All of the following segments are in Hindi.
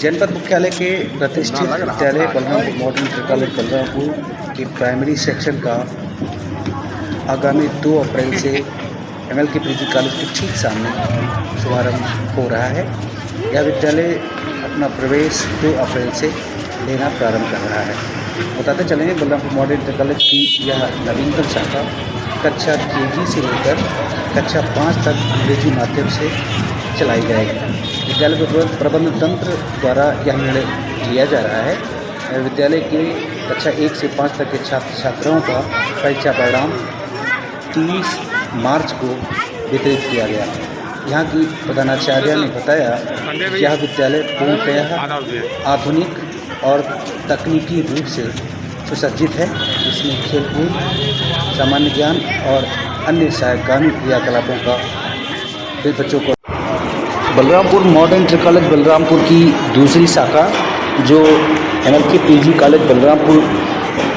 जनपद मुख्यालय के प्रतिष्ठित विद्यालय Balrampur modern inter college Balrampur के प्राइमरी सेक्शन का आगामी 2 अप्रैल से एमएल के पीजी कॉलेज के ठीक सामने शुभारंभ हो रहा है। यह विद्यालय अपना प्रवेश 2 अप्रैल से लेना प्रारंभ कर रहा है। बताते चलेंगे बलरामपुर मॉडर्न इंटर कॉलेज की यह नवीनतम शाखा कक्षा केजी से लेकर कक्षा 5 तक अंग्रेजी माध्यम से चलाई जाएगी। विद्यालय प्रबंधन तंत्र द्वारा यह निर्णय लिया जा रहा है। विद्यालय के कक्षा 1 से 5 तक के छात्र छात्राओं का परीक्षा परिणाम 30 मार्च को वितरित किया गया। यहाँ की प्रधानाचार्य ने बताया कि यह विद्यालय पूर्णतः आधुनिक और तकनीकी रूप से सुसज्जित है, जिसमें खेलकूद, सामान्य ज्ञान और अन्य सहायकामी क्रियाकलापों का बच्चों को। Balrampur modern inter college Balrampur की दूसरी शाखा जो एमएल के पीजी कॉलेज बलरामपुर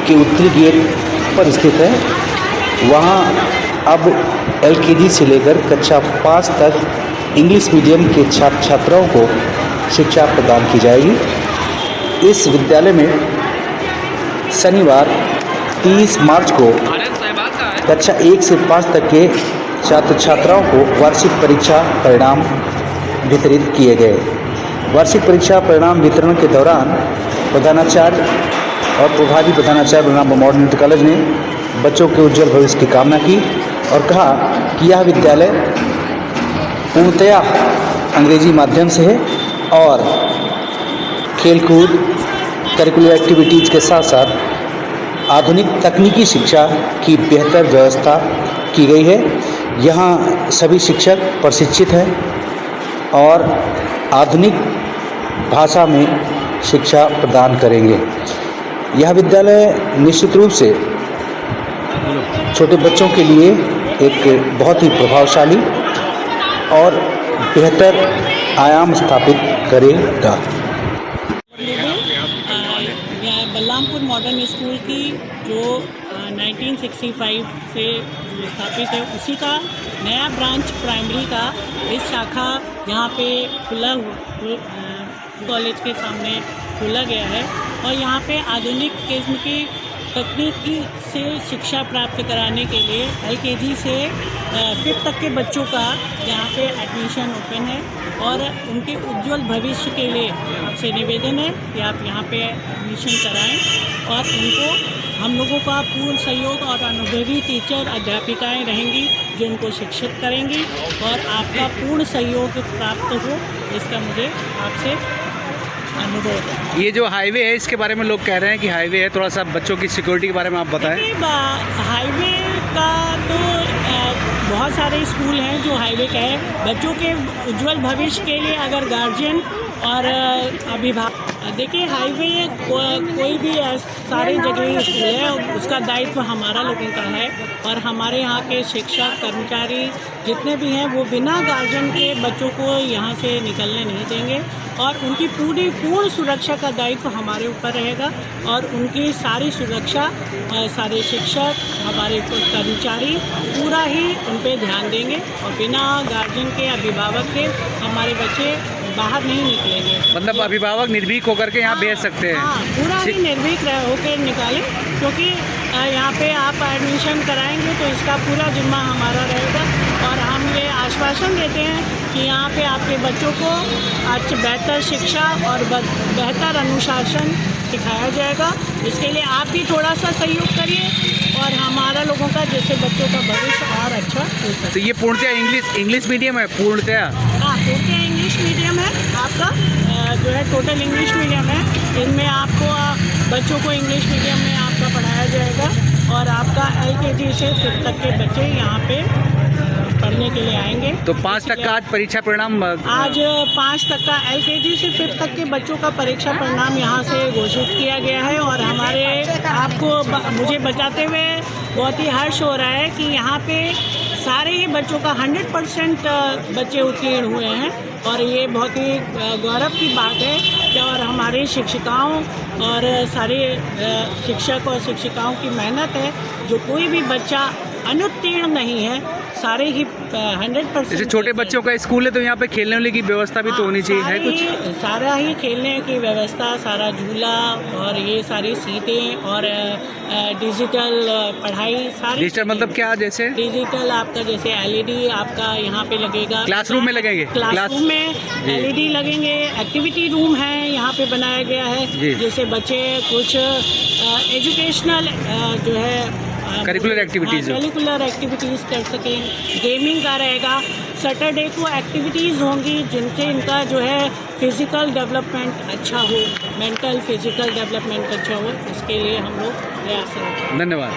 के उत्तरी गेट पर स्थित है, वहाँ अब एलकेजी से लेकर कक्षा 5 तक इंग्लिश मीडियम के छात्र छात्राओं को शिक्षा प्रदान की जाएगी। इस विद्यालय में शनिवार 30 मार्च को कक्षा 1 से 5 तक के छात्र छात्राओं को वार्षिक परीक्षा परिणाम वितरित किए गए। वार्षिक परीक्षा परिणाम वितरण के दौरान प्रधानाचार्य और प्रभारी प्रधानाचार्य बलरामपुर मॉडर्न इंटर कॉलेज ने बच्चों के उज्जवल भविष्य की कामना की और कहा कि यह विद्यालय पूर्णतः अंग्रेजी माध्यम से है और खेलकूद, करिकुलर एक्टिविटीज़ के साथ साथ आधुनिक तकनीकी शिक्षा की बेहतर व्यवस्था की गई है। यहाँ सभी शिक्षक प्रशिक्षित हैं और आधुनिक भाषा में शिक्षा प्रदान करेंगे। यह विद्यालय निश्चित रूप से छोटे बच्चों के लिए एक बहुत ही प्रभावशाली और बेहतर आयाम स्थापित करेगा। बलरामपुर मॉडर्न स्कूल की जो 1965 से स्थापित है, उसी का नया ब्रांच प्राइमरी का इस शाखा यहाँ पे खुला कॉलेज के सामने खोला गया है और यहाँ पे आधुनिक किस्म की तकनीकी से शिक्षा प्राप्त कराने के लिए एलकेजी से 5th तक के बच्चों का यहाँ पे एडमिशन ओपन है और उनके उज्जवल भविष्य के लिए आपसे निवेदन है कि आप यहाँ पे एडमिशन कराएं और उनको हम लोगों का पूर्ण सहयोग और अनुभवी टीचर अध्यापिकाएं रहेंगी जो उनको शिक्षित करेंगी और आपका पूर्ण सहयोग प्राप्त हो, इसका मुझे आपसे अनुरोध है। ये जो हाईवे है, इसके बारे में लोग कह रहे हैं कि हाईवे है, थोड़ा सा बच्चों की सिक्योरिटी के बारे में आप बताएं। हाईवे का तो बहुत सारे स्कूल हैं जो हाईवे का है। बच्चों के उज्जवल भविष्य के लिए अगर गार्जियन और अभिभावक देखिए, हाईवे कोई भी सारे जगह स्कूल है, उसका दायित्व हमारा लोगों का है और हमारे यहाँ के शिक्षक कर्मचारी जितने भी हैं वो बिना गार्जियन के बच्चों को यहाँ से निकलने नहीं देंगे और उनकी पूर्ण सुरक्षा का दायित्व हमारे ऊपर रहेगा और उनकी सारी सुरक्षा सारे शिक्षक, हमारे कर्मचारी पूरा ही उन पे ध्यान देंगे और बिना गार्जियन के, अभिभावक के हमारे बच्चे बाहर नहीं निकलेंगे। मतलब अभिभावक निर्भीक होकर के यहाँ भेज सकते हैं। हाँ, पूरा ही निर्भीक होकर निकालें, क्योंकि यहाँ पे आप एडमिशन कराएंगे तो इसका पूरा जिम्मा हमारा रहेगा और हम ये आश्वासन देते हैं कि यहाँ पे आपके बच्चों को आज बेहतर शिक्षा और बेहतर अनुशासन सिखाया जाएगा। इसके लिए आप भी थोड़ा सा सहयोग करिए और हमारा लोगों का जैसे बच्चों का भविष्य और अच्छा हो सके। तो ये पूर्णतः इंग्लिश मीडियम है? पूर्णतः हाँ, पूर्णतः इंग्लिश मीडियम है आपका, जो है टोटल इंग्लिश मीडियम है। इनमें आपको बच्चों को इंग्लिश मीडियम में आपका पढ़ाया जाएगा और आपका एलकेजी से 5th तक के बच्चे यहाँ पे पढ़ने के लिए आएंगे। तो 5 तक का आज परीक्षा परिणाम, आज 5 तक का एलकेजी से 5th तक के बच्चों का परीक्षा परिणाम यहाँ से घोषित किया गया है और हमारे आपको मुझे बताते हुए बहुत ही हर्ष हो रहा है कि यहाँ पे सारे ही बच्चों का 100% बच्चे उत्तीर्ण हुए हैं और ये बहुत ही गौरव की बात है और हमारे शिक्षिकाओं और सारे शिक्षक और शिक्षिकाओं की मेहनत है। जो कोई भी बच्चा अनुत्तीर्ण नहीं है सारे ही 100%। जैसे छोटे बच्चों का स्कूल है तो यहाँ पे खेलने वाले की व्यवस्था भी तो होनी चाहिए, है कुछ? सारा ही खेलने की व्यवस्था, सारा झूला और ये सारी सीटें और डिजिटल पढ़ाई सारी। डिजिटल मतलब क्या? जैसे डिजिटल आपका जैसे एलईडी आपका यहाँ पे लगेगा, क्लासरूम में लगेंगे? क्लासरूम में एलईडी लगेंगे। एक्टिविटी रूम है यहाँ पे बनाया गया है, जैसे बच्चे कुछ एजुकेशनल जो है करिकुलर एक्टिविटीज़ कर सकें। गेमिंग का रहेगा। सैटरडे को एक्टिविटीज़ होंगी जिनसे इनका जो है फिज़िकल डेवलपमेंट अच्छा हो, मेंटल फिज़िकल डेवलपमेंट अच्छा हो, इसके लिए हम लोग प्रयास करेंगे। धन्यवाद।